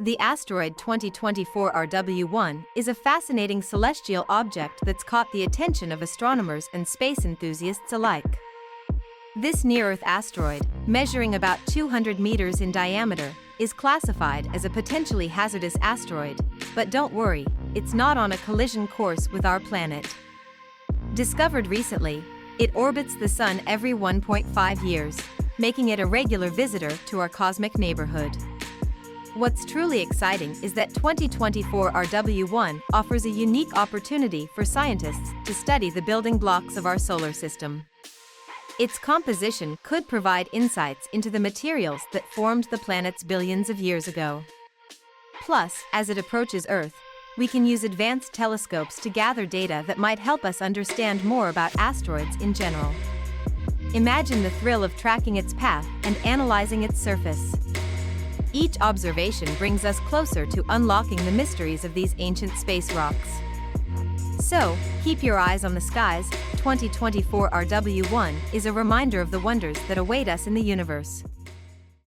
The asteroid 2024 RW1 is a fascinating celestial object that's caught the attention of astronomers and space enthusiasts alike. This near-Earth asteroid, measuring about 200 meters in diameter, is classified as a potentially hazardous asteroid, but don't worry, it's not on a collision course with our planet. Discovered recently, it orbits the Sun every 1.5 years, making it a regular visitor to our cosmic neighborhood. What's truly exciting is that 2024 RW1 offers a unique opportunity for scientists to study the building blocks of our solar system. Its composition could provide insights into the materials that formed the planet's billions of years ago. Plus, as it approaches Earth, we can use advanced telescopes to gather data that might help us understand more about asteroids in general. Imagine the thrill of tracking its path and analyzing its surface. Each observation brings us closer to unlocking the mysteries of these ancient space rocks. So, keep your eyes on the skies. 2024 RW1 is a reminder of the wonders that await us in the universe.